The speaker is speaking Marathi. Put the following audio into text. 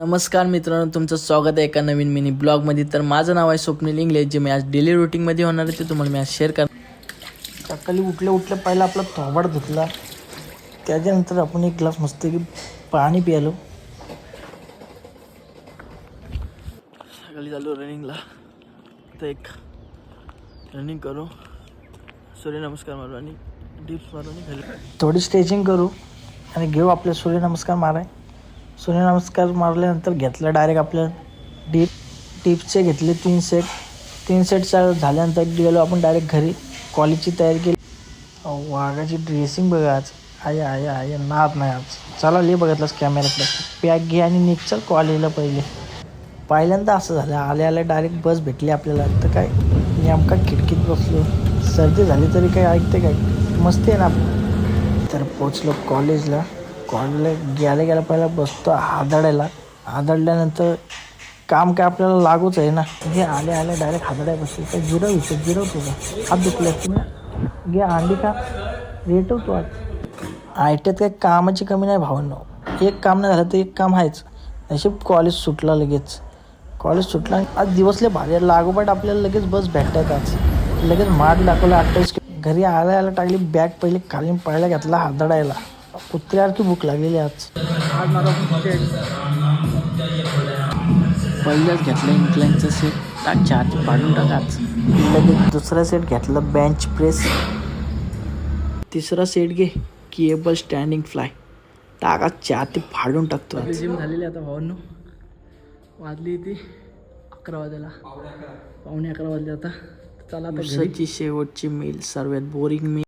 नमस्कार मित्रांनो, तुमचं स्वागत आहे एका नवीन मिनी ब्लॉगमध्ये. तर माझं नाव आहे स्वप्नील इंगले. जे मी आज डेली रुटीनमध्ये होणार आहे ते तुम्हाला मी आज शेअर करणार. सकाळी उठल्या पहिला आपला थोबाड धुतला, त्याच्यानंतर आपण एक ग्लास मस्त की पाणी प्यालो. सकाळी चालू रनिंगला, तर एक रनिंग करू, सूर्यनमस्कार मारू आणि डिप्स मारू आणि खाली थोडी स्ट्रेचिंग करू आणि घेऊ आपले सूर्यनमस्कार माराय. सूर्यनमस्कार मारल्यानंतर घेतलं डायरेक्ट आपल्या टिप्सचे घेतले 3 सेट. 3 सेट झाल्यानंतर गेलो आपण डायरेक्ट घरी. कॉलेजची तयारी केली. वाघाची ड्रेसिंग बघा आज. आहे नाद नाही आज. चला ले बघितलंस कॅमेऱ्याकडे, पॅक घे आणि निघ चल कॉलेजला. पहिल्यांदा असं झालं, आल्या डायरेक्ट बस भेटली आपल्याला. तर काय नेमका खिडकीत बसलो, सर्दी झाली तरी काय ऐकते काय, मस्ती आहे ना आपली. तर पोचलो कॉलेजला गेल्या पहिला बसतो हादरल्यानंतर काम काय आपल्याला लागूच आहे ना. घे आल्या डायरेक्ट हादडाय बसतो. तर जिरव तुझा हात दुखला घे अंडी का रेटव तू. आज आयटीत काही कामाची कमी नाही भावांनो. एक काम नाही झालं तर एक काम आहेच. नशीब कॉलेज सुटला, लगेच कॉलेज सुटला. आज दिवसले भारी लागोपाठ आपल्याला लगेच बस भेटतात. आज लगेच मार्क दाखवला 28. घरी आल्या टाकली बॅग पहिले खाली पहिला घेतला हादडायला. कुत्र्यासारखी भूक लागलेली आज माझा पहिल्याच घेतलं इन्क्लाइनचं सेट. टाक चार्ज पाडून टाकाच. लगेच दुसरा सेट घेतला बेंच प्रेस. तिसरा सेट घे केबल स्टँडिंग फ्लाय. टाका ते फाडून टाकतो. जिम झालेली आता भावांनो. वाजली ती 11 वाजायला, पावणे 11 वाजले आता. चला आता शेवटची मील, सर्वात बोरिंग मील.